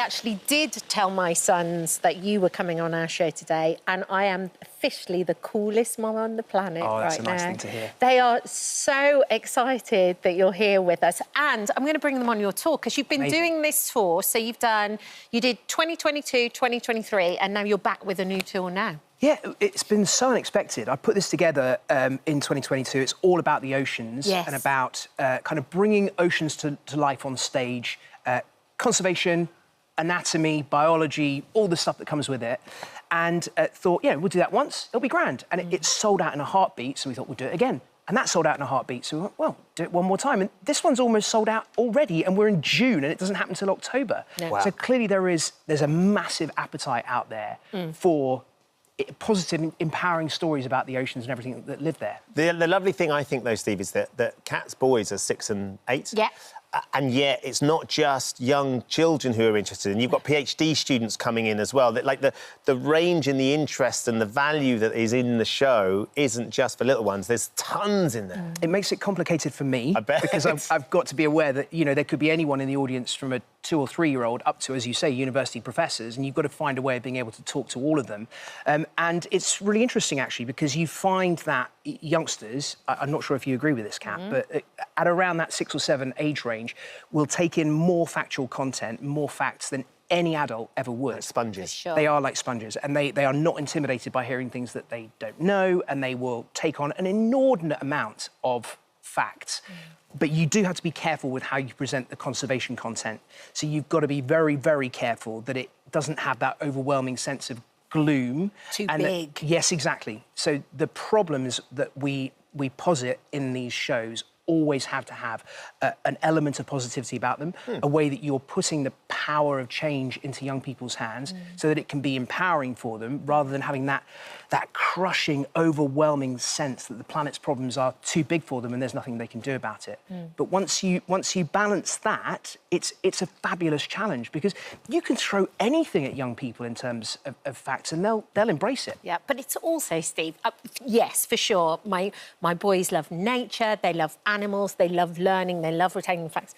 actually did tell my sons that you were coming on our show today, and I am officially the coolest mum on the planet right now. Oh, that's a nice thing to hear. They are so excited that you're here with us, and I'm going to bring them on your tour, because you've been doing this tour, so you did 2022, 2023, and now you're back with a new tour now. Yeah, it's been so unexpected. I put this together in 2022. It's all about the oceans and about kind of bringing oceans to life on stage, conservation, anatomy, biology, all the stuff that comes with it. And thought, yeah, we'll do that once, it'll be grand. And it sold out in a heartbeat, so we thought we'll do it again. And that sold out in a heartbeat, so we went, well, do it one more time. And this one's almost sold out already, and we're in June, and it doesn't happen until October. No. Wow. So clearly there's a massive appetite out there for positive, empowering stories about the oceans and everything that live there. The lovely thing, I think, though, Steve, is that Kat's boys are 6 and 8. Yeah. And yet it's not just young children who are interested, and you've got PhD students coming in as well. That, like, the range and the interest and the value that is in the show isn't just for little ones. There's tons in there. It makes it complicated for me, I bet. Because I've got to be aware that, you know, there could be anyone in the audience from a 2 or 3-year-old up to, as you say, university professors, and you've got to find a way of being able to talk to all of them. And it's really interesting, actually, because you find that youngsters, I'm not sure if you agree with this, Kat, but at around that 6 or 7 age range, will take in more factual content, more facts than any adult ever would. Like sponges. Sure. They are like sponges, and they are not intimidated by hearing things that they don't know, and they will take on an inordinate amount of facts. But you do have to be careful with how you present the conservation content. So you've got to be very, very careful that it doesn't have that overwhelming sense of gloom. Too big. Yes, exactly. So the problems that we posit in these shows always have to have an element of positivity about them, a way that you're putting the power of change into young people's hands so that it can be empowering for them, rather than having that crushing, overwhelming sense that the planet's problems are too big for them and there's nothing they can do about it. But once you balance that, it's a fabulous challenge, because you can throw anything at young people in terms of facts and they'll embrace it. Yeah, but it's also, Steve, yes, for sure, my boys love nature, they love animals, they love learning, they love retaining facts,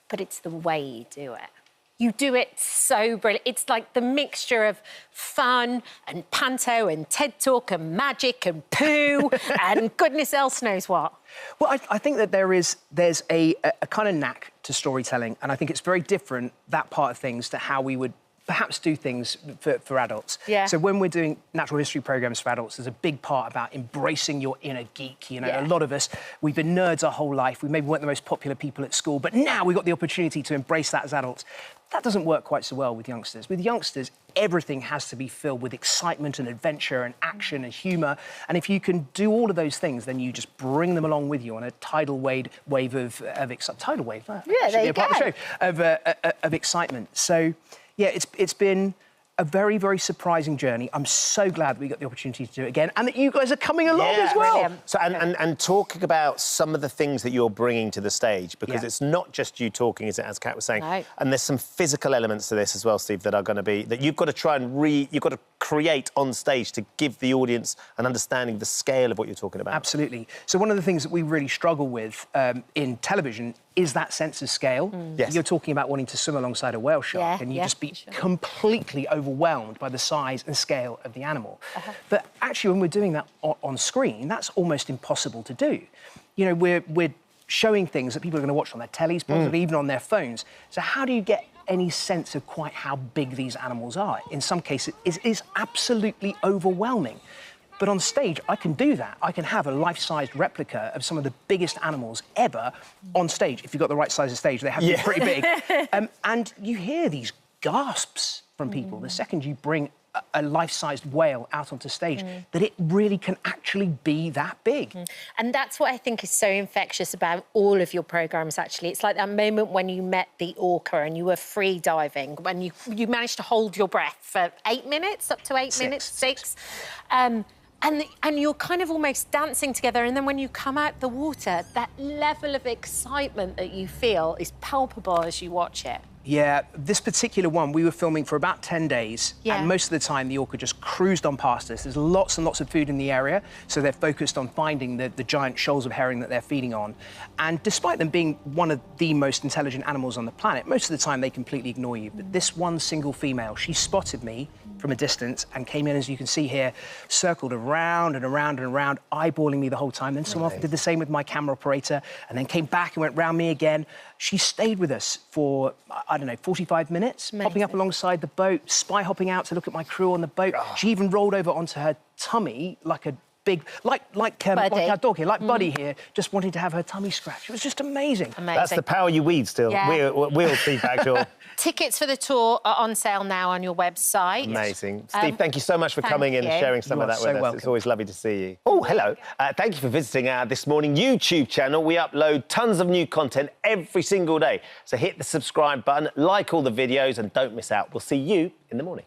but it's the way you do it. You do it so brilliant. It's like the mixture of fun and panto and TED Talk and magic and poo and goodness else knows what. Well, I think that there's a kind of knack to storytelling, and I think it's very different, that part of things, to how we would perhaps do things for adults. Yeah. So when we're doing natural history programmes for adults, there's a big part about embracing your inner geek. You know, a lot of us, we've been nerds our whole life. We maybe weren't the most popular people at school, but now we've got the opportunity to embrace that as adults. That doesn't work quite so well with youngsters. With youngsters, everything has to be filled with excitement and adventure and action and humour. And if you can do all of those things, then you just bring them along with you on a tidal wave of tidal wave. Yeah, there you go. Of excitement. So, yeah, it's been a very, very surprising journey. I'm so glad we got the opportunity to do it again, and that you guys are coming along as well. Brilliant. So, and talking about some of the things that you're bringing to the stage, because it's not just you talking, is it, as Kat was saying? No. And there's some physical elements to this as well, Steve, that are going to be, that you've got to try and you've got to create on stage to give the audience an understanding of the scale of what you're talking about. Absolutely. So one of the things that we really struggle with in television is that sense of scale. Yes. You're talking about wanting to swim alongside a whale shark, and you just be completely overwhelmed by the size and scale of the animal. But actually, when we're doing that on screen, that's almost impossible to do. You know, we're showing things that people are going to watch on their tellies, possibly even on their phones. So how do you get any sense of quite how big these animals are? In some cases, it is absolutely overwhelming. But on stage, I can do that. I can have a life-sized replica of some of the biggest animals ever on stage. If you've got the right size of stage, they have to be pretty big. And you hear these gasps from people the second you bring a life-sized whale out onto stage, that it really can actually be that big. And that's what I think is so infectious about all of your programmes, actually. It's like that moment when you met the Orca and you were free diving, when you managed to hold your breath for 8 minutes, up to 8 minutes, 6. And you're kind of almost dancing together, and then when you come out the water, that level of excitement that you feel is palpable as you watch it. Yeah, this particular one, we were filming for about 10 days, and most of the time the orca just cruised on past us. There's lots and lots of food in the area, so they're focused on finding the giant shoals of herring that they're feeding on. And despite them being one of the most intelligent animals on the planet, most of the time they completely ignore you. But this one single female, she spotted me from a distance and came in, as you can see here, circled around and around and around, eyeballing me the whole time. Then someone did the same with my camera operator, and then came back and went round me again. She stayed with us for, I don't know, 45 minutes, hopping up alongside the boat, spy hopping out to look at my crew on the boat. She even rolled over onto her tummy like a big, like our dog here, like Buddy here, just wanting to have her tummy scratched. It was just amazing. That's the power you weed still. Yeah. We'll Steve Backshall. Tickets for the tour are on sale now on your website. Amazing. Steve, thank you so much for coming in and sharing some of that with us. Welcome. It's always lovely to see you. Oh, hello. Thank you for visiting our This Morning YouTube channel. We upload tons of new content every single day. So hit the subscribe button, like all the videos, and don't miss out. We'll see you in the morning.